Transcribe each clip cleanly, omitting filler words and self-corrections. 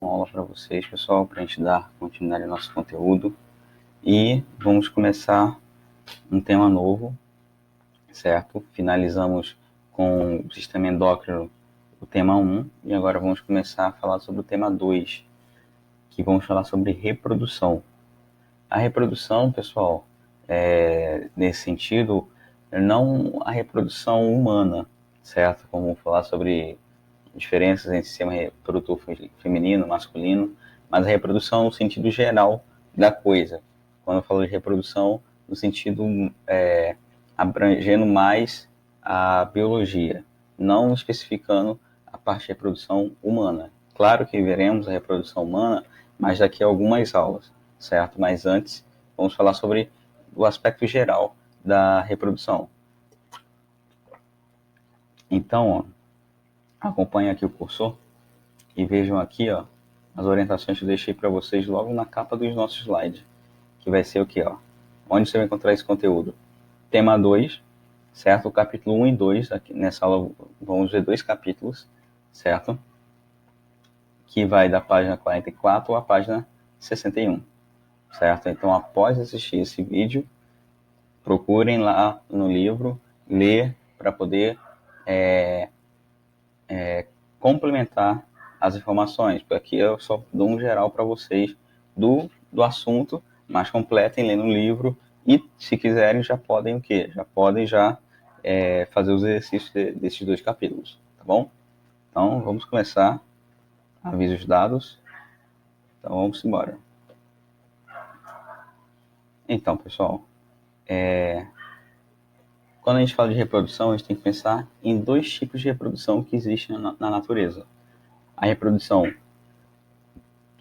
Uma aula para vocês, pessoal, para a gente dar continuidade ao nosso conteúdo. E vamos começar um tema novo, certo? Finalizamos com o sistema endócrino, o tema 1, e agora vamos começar a falar sobre o tema 2, que vamos falar sobre reprodução. A reprodução, pessoal, nesse sentido, não a reprodução humana, certo? Como vamos falar sobre diferenças entre sistema reprodutor feminino, masculino, mas a reprodução no sentido geral da coisa. Quando eu falo de reprodução, no sentido abrangendo mais a biologia, não especificando a parte de reprodução humana. Claro que veremos a reprodução humana, mas daqui a algumas aulas, certo? Mas antes, vamos falar sobre o aspecto geral da reprodução. Então, ó, acompanhe aqui o cursor e vejam aqui, ó, as orientações que eu deixei para vocês logo na capa dos nossos slides, que vai ser o que, ó, onde você vai encontrar esse conteúdo. Tema 2, certo? O capítulo 1 e 2, aqui nessa aula vamos ver 2 capítulos, certo? Que vai da página 44 à página 61, certo? Então, após assistir esse vídeo, procurem lá no livro, ler para poder complementar as informações, porque aqui eu só dou um geral para vocês do assunto, mas completem lendo o livro e, se quiserem, já podem o quê? Já podem fazer os exercícios desses 2 capítulos, tá bom? Então, vamos começar. Avisos dados. Então, vamos embora. Então, pessoal, quando a gente fala de reprodução, a gente tem que pensar em 2 tipos de reprodução que existem na natureza. A reprodução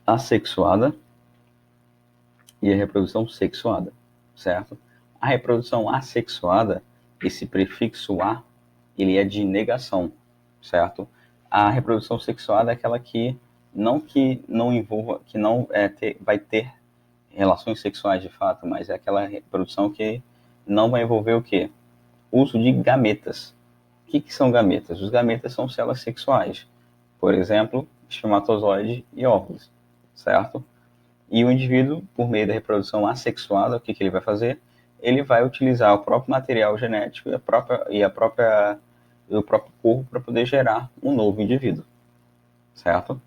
assexuada e a reprodução sexuada, certo? A reprodução assexuada, esse prefixo a, ele é de negação, certo? A reprodução sexuada é aquela que não envolva, que não vai ter relações sexuais de fato, mas é aquela reprodução que não vai envolver o quê? Uso de gametas. O que são gametas? Os gametas são células sexuais, por exemplo, espermatozoide e óvulos, certo? E o indivíduo, por meio da reprodução assexuada, o que ele vai fazer? Ele vai utilizar o próprio material genético e o próprio corpo para poder gerar um novo indivíduo, certo?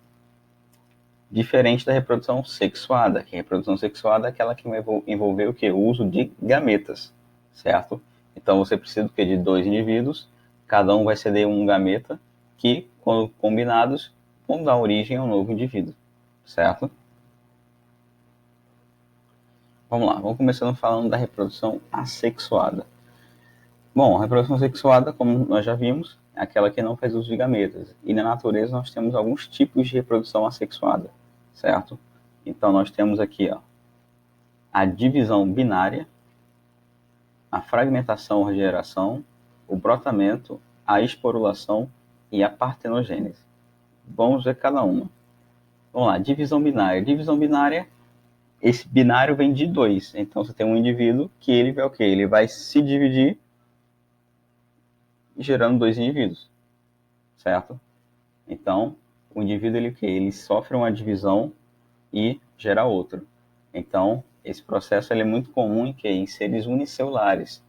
Diferente da reprodução sexuada, que a reprodução sexuada é aquela que vai envolver o quê? O uso de gametas, certo? Então você precisa do quê? De 2 indivíduos, cada um vai ceder um gameta, que, quando combinados, vão dar origem a um novo indivíduo, certo? Vamos lá, vamos começando falando da reprodução assexuada. Bom, a reprodução sexuada, como nós já vimos, é aquela que não faz uso de gametas. E na natureza nós temos alguns tipos de reprodução assexuada, certo? Então nós temos aqui, ó, a divisão binária, a fragmentação ou regeneração, o brotamento, a esporulação e a partenogênese. Vamos ver cada uma. Vamos lá, divisão binária. Divisão binária, esse binário vem de 2. Então você tem um indivíduo que ele vai o quê? Ele vai se dividir gerando 2 indivíduos, certo? Então, o indivíduo ele sofre uma divisão e gera outro. Então, esse processo ele é muito comum em seres unicelulares,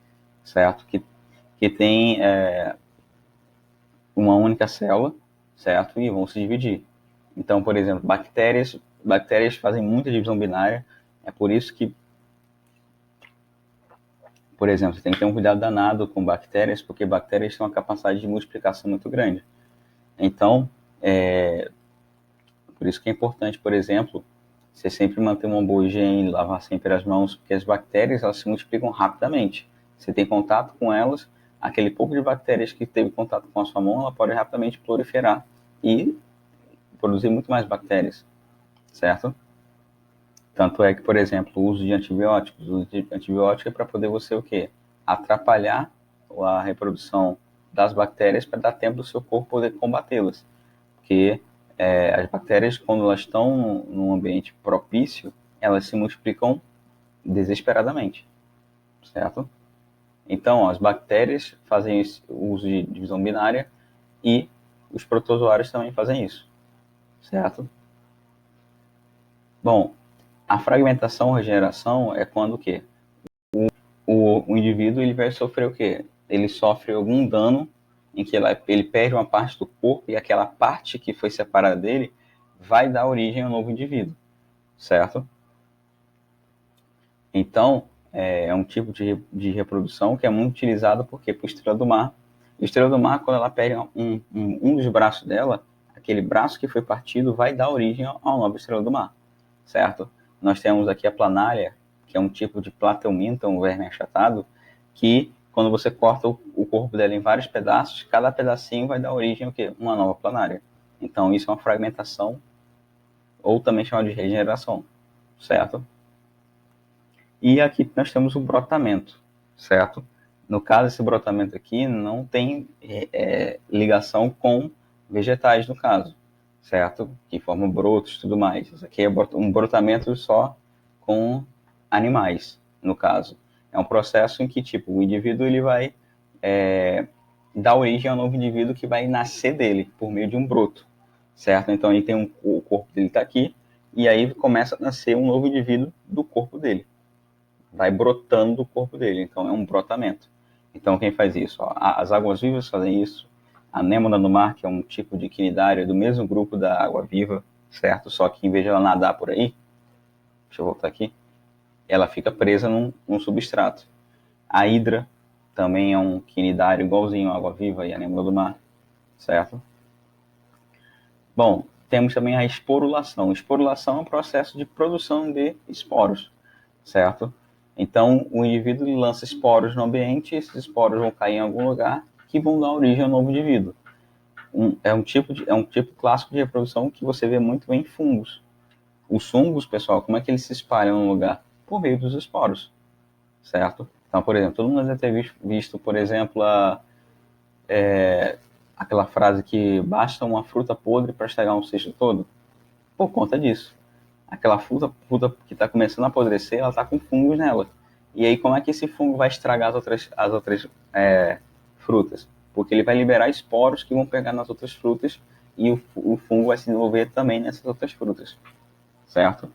certo? Que tem uma única célula, certo? E vão se dividir. Então, por exemplo, bactérias fazem muita divisão binária. É por isso que, por exemplo, você tem que ter um cuidado danado com bactérias, porque bactérias têm uma capacidade de multiplicação muito grande. Então, por isso que é importante, por exemplo, você sempre manter uma boa higiene, lavar sempre as mãos, porque as bactérias elas se multiplicam rapidamente. Você tem contato com elas, aquele pouco de bactérias que teve contato com a sua mão, ela pode rapidamente proliferar e produzir muito mais bactérias, certo? Tanto é que, por exemplo, o uso de antibióticos. O uso de antibiótico é para poder você o quê? Atrapalhar a reprodução das bactérias para dar tempo do seu corpo poder combatê-las. Porque as bactérias, quando elas estão num ambiente propício, elas se multiplicam desesperadamente, certo? Então, as bactérias fazem o uso de divisão binária e os protozoários também fazem isso, certo? Bom, a fragmentação ou regeneração é quando o quê? O indivíduo ele vai sofrer o quê? Ele sofre algum dano em que ele perde uma parte do corpo e aquela parte que foi separada dele vai dar origem a um novo indivíduo, certo? Então, é um tipo de reprodução que é muito utilizado porque por estrela do mar. A estrela do mar, quando ela pega um dos braços dela, aquele braço que foi partido vai dar origem a uma nova estrela do mar, certo? Nós temos aqui a planária, que é um tipo de plateuminta, um verme achatado, que quando você corta o corpo dela em vários pedaços, cada pedacinho vai dar origem a quê? Uma nova planária. Então, isso é uma fragmentação, ou também chamada de regeneração, certo? E aqui nós temos o brotamento, certo? No caso, esse brotamento aqui não tem ligação com vegetais, no caso, certo? Que formam brotos e tudo mais. Isso aqui é um brotamento só com animais, no caso. É um processo em que, tipo, o indivíduo ele vai dar origem a um novo indivíduo que vai nascer dele por meio de um broto, certo? Então, ele tem o corpo dele está aqui, e aí começa a nascer um novo indivíduo do corpo dele, vai brotando do corpo dele, então é um brotamento. Então quem faz isso? Ó, as águas-vivas fazem isso, a anêmona do mar, que é um tipo de quinidária do mesmo grupo da água-viva, certo? Só que em vez de ela nadar por aí, deixa eu voltar aqui, ela fica presa num substrato. A hidra também é um quinidário igualzinho à água-viva e a anêmona do mar, certo? Bom, temos também a esporulação. Esporulação é um processo de produção de esporos, certo? Então, o indivíduo lança esporos no ambiente, e esses esporos vão cair em algum lugar que vão dar origem a um novo indivíduo. É um tipo clássico de reprodução que você vê muito em fungos. Os fungos, pessoal, como é que eles se espalham no lugar? Por meio dos esporos, certo? Então, por exemplo, todo mundo deve ter visto, por exemplo, aquela frase que basta uma fruta podre para estragar um cesto todo, por conta disso. Aquela fruta que está começando a apodrecer, ela está com fungos nela. E aí, como é que esse fungo vai estragar as outras frutas? Porque ele vai liberar esporos que vão pegar nas outras frutas e o fungo vai se desenvolver também nessas outras frutas, certo?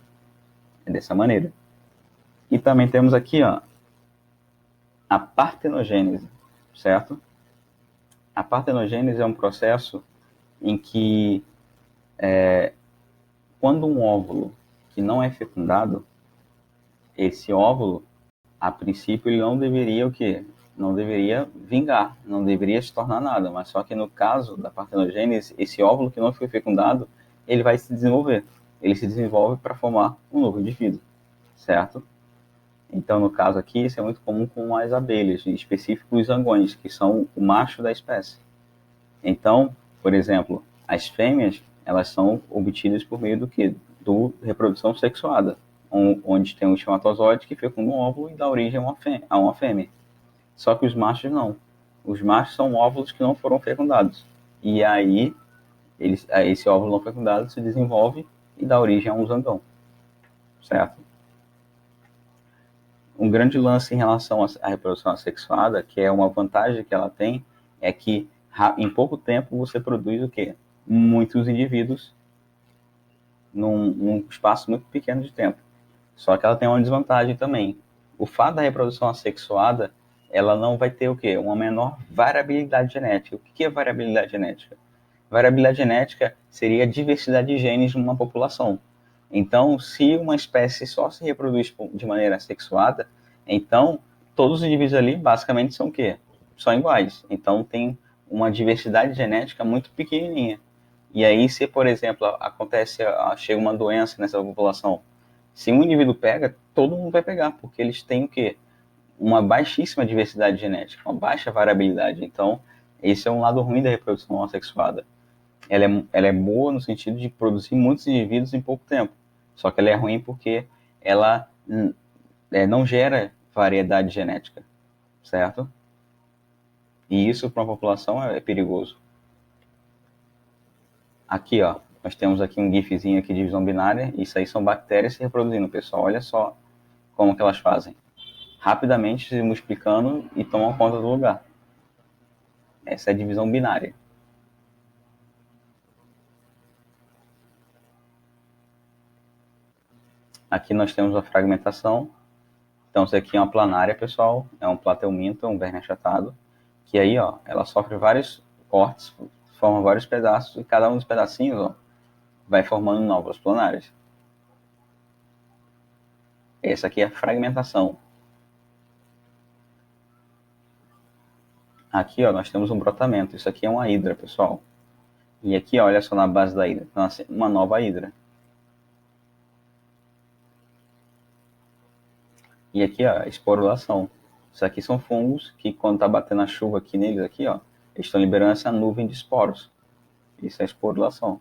É dessa maneira. E também temos aqui, ó, a partenogênese, certo? A partenogênese é um processo em que, quando um óvulo que não é fecundado, esse óvulo, a princípio, ele não deveria o quê? Não deveria vingar, não deveria se tornar nada, mas só que no caso da partenogênese, esse óvulo que não foi fecundado, ele vai se desenvolver. Ele se desenvolve para formar um novo indivíduo, certo? Então, no caso aqui, isso é muito comum com as abelhas, em específico os zangões, que são o macho da espécie. Então, por exemplo, as fêmeas, elas são obtidas por meio do quê? Do reprodução sexuada, onde tem um espermatozoide que fecunda um óvulo e dá origem a uma fêmea. Só que os machos não. Os machos são óvulos que não foram fecundados. E aí, esse óvulo não fecundado se desenvolve e dá origem a um zangão, certo? Um grande lance em relação à reprodução assexuada, que é uma vantagem que ela tem, é que em pouco tempo você produz o quê? Muitos indivíduos num espaço muito pequeno de tempo. Só que ela tem uma desvantagem também. O fato da reprodução assexuada, ela não vai ter o quê? Uma menor variabilidade genética. O que é variabilidade genética? Variabilidade genética seria a diversidade de genes numa população. Então, se uma espécie só se reproduz de maneira assexuada, então todos os indivíduos ali basicamente são o quê? São iguais. Então tem uma diversidade genética muito pequenininha. E aí, se, por exemplo, chega uma doença nessa população, se um indivíduo pega, todo mundo vai pegar, porque eles têm o quê? Uma baixíssima diversidade genética, uma baixa variabilidade. Então, esse é um lado ruim da reprodução assexuada. Ela é boa no sentido de produzir muitos indivíduos em pouco tempo. Só que ela é ruim porque ela não gera variedade genética, certo? E isso para uma população é perigoso. Aqui, ó, nós temos aqui um gifzinho aqui de divisão binária. Isso aí são bactérias se reproduzindo, pessoal. Olha só como que elas fazem. Rapidamente se multiplicando e tomam conta do lugar. Essa é a divisão binária. Aqui nós temos a fragmentação. Então, isso aqui é uma planária, pessoal. É um plateuminto, um verme achatado. Que aí, ó, ela sofre vários cortes, forma vários pedaços, e cada um dos pedacinhos, ó, vai formando novas planárias. Essa aqui é a fragmentação. Aqui, ó, nós temos um brotamento. Isso aqui é uma hidra, pessoal. E aqui, ó, olha só na base da hidra. Nasce uma nova hidra. E aqui, ó, esporulação. Isso aqui são fungos que, quando tá batendo a chuva aqui neles, aqui, ó, eles estão liberando essa nuvem de esporos. Isso é esporulação.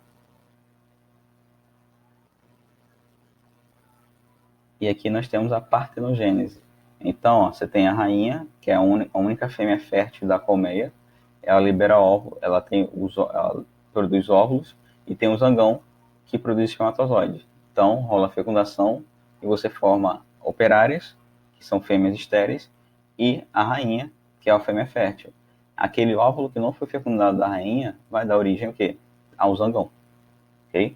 E aqui nós temos a partenogênese. Então, ó, você tem a rainha, que é a única fêmea fértil da colmeia. Ela libera óvulo, ela produz óvulos, e tem o zangão, que produz espermatozoides. Então, rola a fecundação e você forma operárias, que são fêmeas estéreis, e a rainha, que é a fêmea fértil. Aquele óvulo que não foi fecundado da rainha vai dar origem ao quê? Ao zangão. Ok?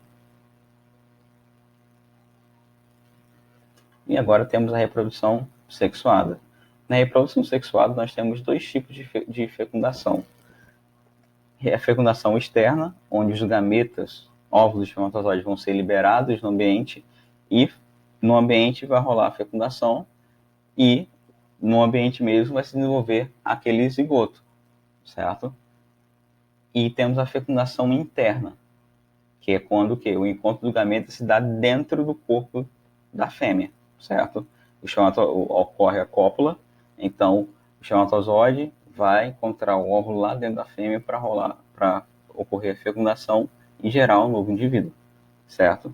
E agora temos a reprodução sexuada. Na reprodução sexuada, nós temos dois tipos de fecundação. A fecundação externa, onde os gametas, óvulos e espermatozoides vão ser liberados no ambiente, e no ambiente vai rolar a fecundação, e no ambiente mesmo vai se desenvolver aquele zigoto, certo? E temos a fecundação interna, que é quando o encontro do gameta se dá dentro do corpo da fêmea, certo? Ocorre a cópula, então o espermatozoide vai encontrar o óvulo lá dentro da fêmea para ocorrer a fecundação e gerar um novo indivíduo, certo?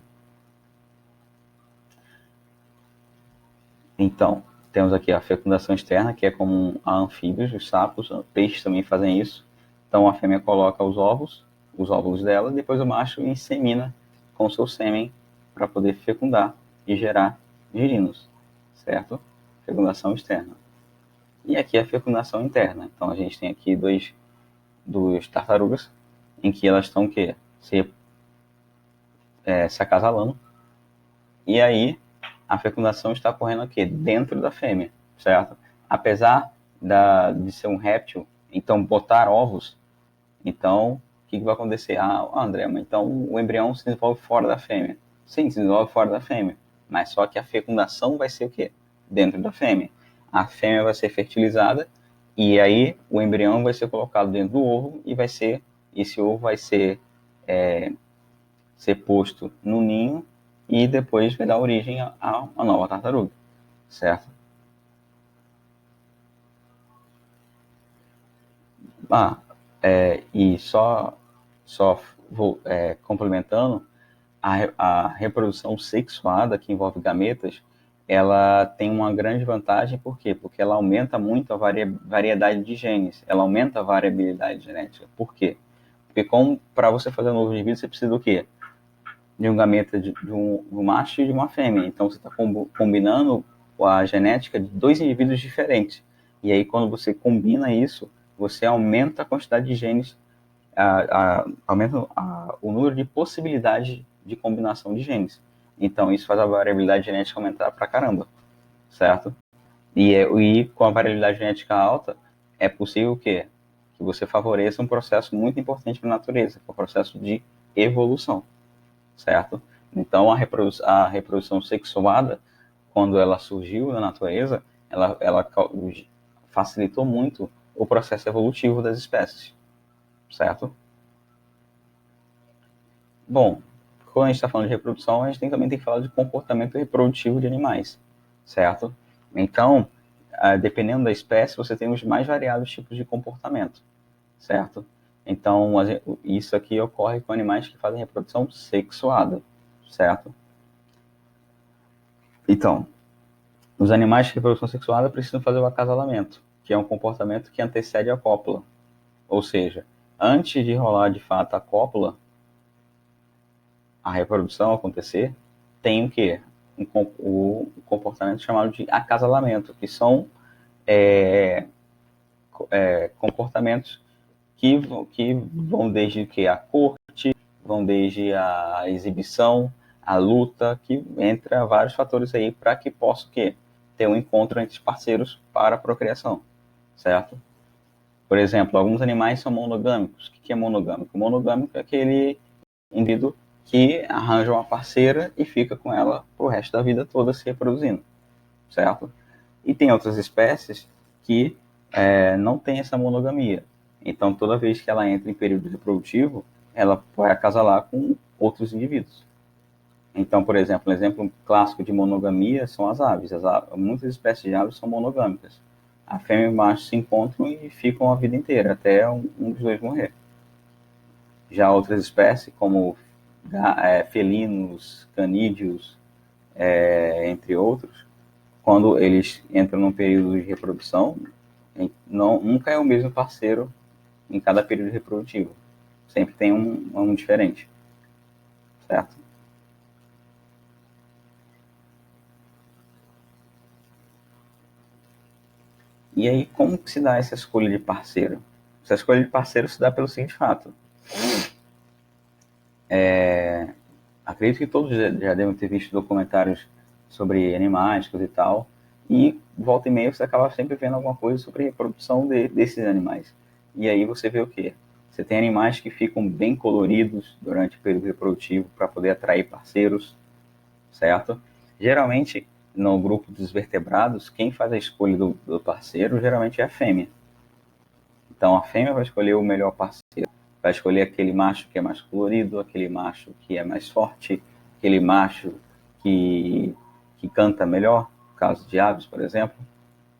Então, temos aqui a fecundação externa, que é comum a anfíbios, os sapos, peixes também fazem isso. Então a fêmea coloca os óvulos dela, e depois o macho insemina com seu sêmen para poder fecundar e gerar girinos, certo? Fecundação externa. E aqui a fecundação interna. Então a gente tem aqui duas tartarugas, em que elas estão se acasalando, e aí a fecundação está ocorrendo aqui dentro da fêmea, certo? Apesar de ser um réptil, então botar ovos, então o que vai acontecer? André, mas então o embrião se desenvolve fora da fêmea. Sim, se desenvolve fora da fêmea, mas só que a fecundação vai ser o quê? Dentro da fêmea. A fêmea vai ser fertilizada e aí o embrião vai ser colocado dentro do ovo e esse ovo vai ser posto no ninho e depois vai dar origem a uma nova tartaruga, certo? E complementando, a reprodução sexuada, que envolve gametas, ela tem uma grande vantagem, por quê? Porque ela aumenta muito a variedade de genes, ela aumenta a variabilidade genética. Por quê? Porque para você fazer um novo indivíduo, você precisa do quê? De um gameta de um macho e de uma fêmea. Então, você está combinando a genética de dois indivíduos diferentes. E aí, quando você combina isso, você aumenta a quantidade de genes, aumenta o número de possibilidades de combinação de genes. Então, isso faz a variabilidade genética aumentar pra caramba, certo? E com a variabilidade genética alta, é possível que você favoreça um processo muito importante para a natureza, que é o processo de evolução, certo? Então, a reprodução sexuada, quando ela surgiu na natureza, ela facilitou muito o processo evolutivo das espécies, certo? Bom, quando a gente está falando de reprodução, a gente também tem que falar de comportamento reprodutivo de animais, certo? Então, dependendo da espécie, você tem os mais variados tipos de comportamento, certo? Então, isso aqui ocorre com animais que fazem reprodução sexuada, certo? Então, os animais de reprodução sexuada precisam fazer o acasalamento, que é um comportamento que antecede a cópula. Ou seja, antes de rolar de fato a cópula, a reprodução acontecer, tem o quê? O comportamento chamado de acasalamento, que são comportamentos que vão desde que a corte, vão desde a exibição, a luta, que entra vários fatores aí para que possa o quê? Ter um encontro entre parceiros para a procriação, certo? Por exemplo, alguns animais são monogâmicos. O que é monogâmico? Monogâmico é aquele indivíduo que arranja uma parceira e fica com ela pro resto da vida toda se reproduzindo, certo? E tem outras espécies que não tem essa monogamia. Então, toda vez que ela entra em período reprodutivo, ela vai acasalar com outros indivíduos. Então, por exemplo, um exemplo clássico de monogamia são as aves. Muitas espécies de aves são monogâmicas. A fêmea e o macho se encontram e ficam a vida inteira, até um dos dois morrer. Já outras espécies, como felinos, canídeos, entre outros, quando eles entram num período de reprodução, nunca é o mesmo parceiro em cada período reprodutivo. Sempre tem um diferente, certo? E aí, como que se dá essa escolha de parceiro? Essa escolha de parceiro se dá pelo seguinte fato. Acredito que todos já devem ter visto documentários sobre animais, coisa e tal, e volta e meia você acaba sempre vendo alguma coisa sobre a reprodução desses animais. E aí você vê o quê? Você tem animais que ficam bem coloridos durante o período reprodutivo para poder atrair parceiros, certo? Geralmente, no grupo dos vertebrados, quem faz a escolha do parceiro geralmente é a fêmea. Então a fêmea vai escolher o melhor parceiro, vai escolher aquele macho que é mais colorido, aquele macho que é mais forte, aquele macho que canta melhor, no caso de aves, por exemplo,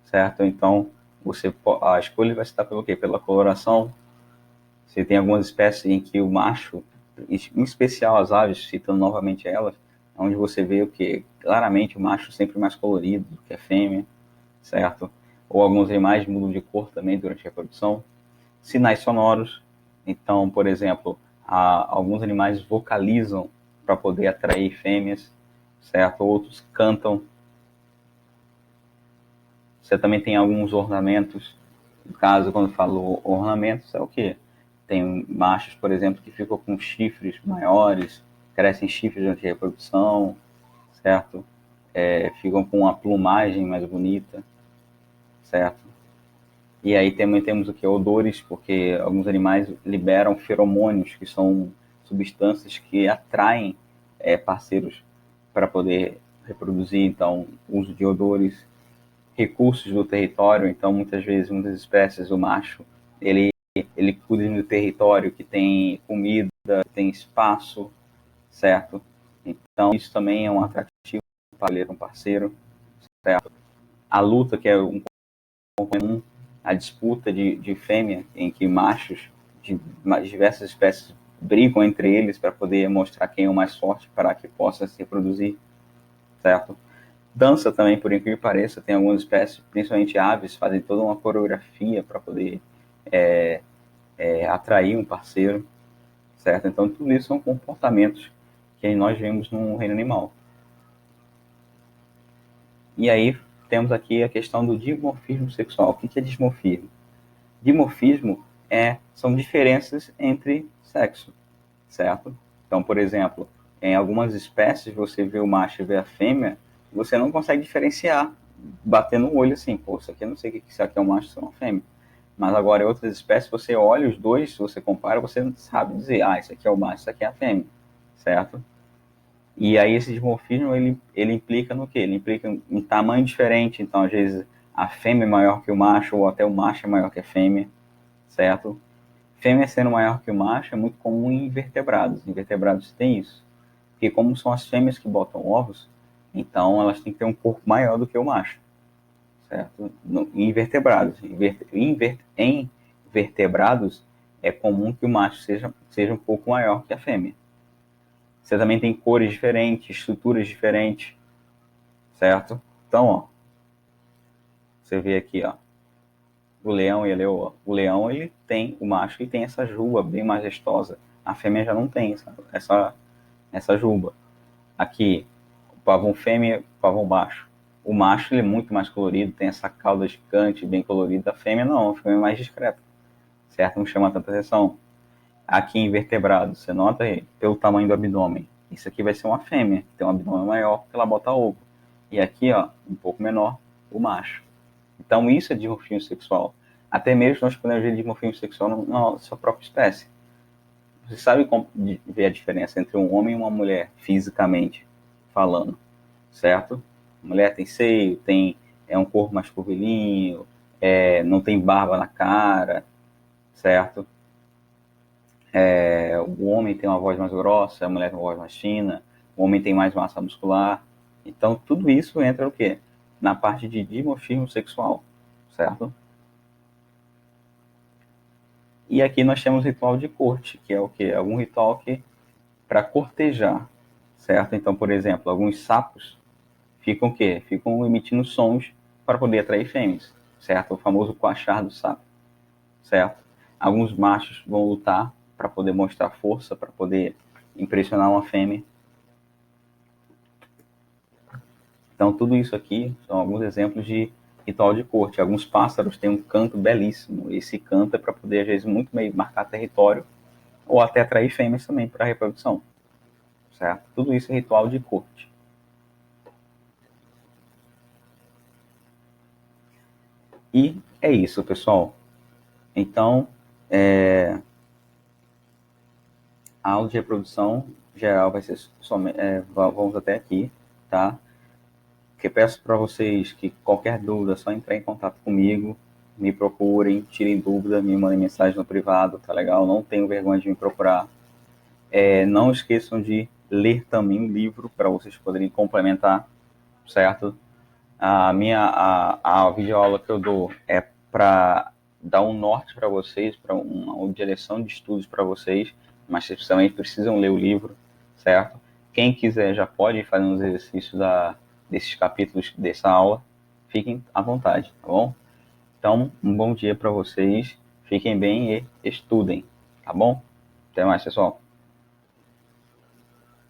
certo? Então a escolha vai se dar pelo quê? Pela coloração. Você tem algumas espécies em que o macho, em especial as aves, citando novamente elas, onde você vê o que claramente o macho sempre mais colorido do que a fêmea, certo? Ou alguns animais mudam de cor também durante a reprodução. Sinais sonoros, então, por exemplo, alguns animais vocalizam para poder atrair fêmeas, certo? Outros cantam. Você também tem alguns ornamentos. No caso, quando falo ornamentos, é o quê? Tem machos, por exemplo, que ficam com chifres maiores, crescem chifres durante a reprodução, certo? Ficam com uma plumagem mais bonita, certo? E aí também temos o que? Odores, porque alguns animais liberam feromônios, que são substâncias que atraem parceiros para poder reproduzir, então, uso de odores, recursos do território, então, muitas vezes, muitas espécies, o macho, ele cuida do território que tem comida, que tem espaço, certo? Então, isso também é um atrativo para ele, um parceiro, certo? A luta, que é um comum, a disputa de fêmea, em que machos de diversas espécies brigam entre eles para poder mostrar quem é o mais forte para que possa se reproduzir, certo? Dança também, por incrível que pareça, tem algumas espécies, principalmente aves, fazem toda uma coreografia para poder atrair um parceiro, certo? Então, tudo isso são comportamentos que nós vemos no reino animal. E aí, temos aqui a questão do dimorfismo sexual. O que é dimorfismo? Dimorfismo são diferenças entre sexo, certo? Então, por exemplo, em algumas espécies, você vê o macho e vê a fêmea, você não consegue diferenciar, batendo no olho assim, pô, isso aqui eu não sei o que isso aqui é um macho, isso é uma fêmea. Mas agora, em outras espécies, você olha os dois, se você compara, você não sabe dizer, isso aqui é o macho, isso aqui é a fêmea, certo? E aí esse dimorfismo, ele implica no quê? Ele implica em tamanho diferente, então às vezes a fêmea é maior que o macho, ou até o macho é maior que a fêmea, certo? Fêmea sendo maior que o macho é muito comum em invertebrados. Invertebrados têm isso. Porque como são as fêmeas que botam ovos, então elas têm que ter um corpo maior do que o macho, certo? Em invertebrados. Em vertebrados é comum que o macho seja um pouco maior que a fêmea. Você também tem cores diferentes, estruturas diferentes, certo? Então, ó, você vê aqui, ó, o leão e a leoa. O leão, o macho, ele tem essa juba bem majestosa. A fêmea já não tem essa juba. Aqui, o pavão fêmea e o pavão macho. O macho, ele é muito mais colorido, tem essa cauda gigante, bem colorida. A fêmea não, a fêmea é mais discreta, certo? Não chama tanta atenção. Aqui em vertebrados, você nota aí, pelo tamanho do abdômen. isso aqui vai ser uma fêmea, que tem um abdômen maior, que ela bota ovo. E aqui, ó, um pouco menor, o macho. Então, isso é dimorfismo sexual. Até mesmo nós podemos ver dimorfismo sexual na nossa própria espécie. Você sabe ver a diferença entre um homem e uma mulher, fisicamente falando, certo? A mulher tem seio, um corpo mais curvilíneo, não tem barba na cara, certo? O homem tem uma voz mais grossa, a mulher tem uma voz mais fina, o homem tem mais massa muscular. Então, tudo isso entra o quê? Na parte de dimorfismo sexual, certo? E aqui nós temos ritual de corte, que é o quê? Algum ritual que para cortejar, certo? Então, por exemplo, alguns sapos ficam o quê? Ficam emitindo sons para poder atrair fêmeas, certo? O famoso coachar do sapo, certo? Alguns machos vão lutar para poder mostrar força, para poder impressionar uma fêmea. Então, tudo isso aqui são alguns exemplos de ritual de corte. Alguns pássaros têm um canto belíssimo. Esse canto é para poder, às vezes, muito bem marcar território ou até atrair fêmeas também para a reprodução, certo? Tudo isso é ritual de corte. E é isso, pessoal. Então, a aula de reprodução geral vai ser somente, vamos até aqui, tá? Que peço para vocês que qualquer dúvida é só entrar em contato comigo, me procurem, tirem dúvida, me mandem mensagem no privado, tá legal? Não tenham vergonha de me procurar. Não esqueçam de ler também o livro para vocês poderem complementar, certo? A videoaula que eu dou é para dar um norte para vocês, para uma direção de estudos para vocês, mas vocês também precisam ler o livro, certo? Quem quiser já pode fazer uns exercícios desses capítulos dessa aula, fiquem à vontade, tá bom? Então, um bom dia para vocês, fiquem bem e estudem, tá bom? Até mais, pessoal.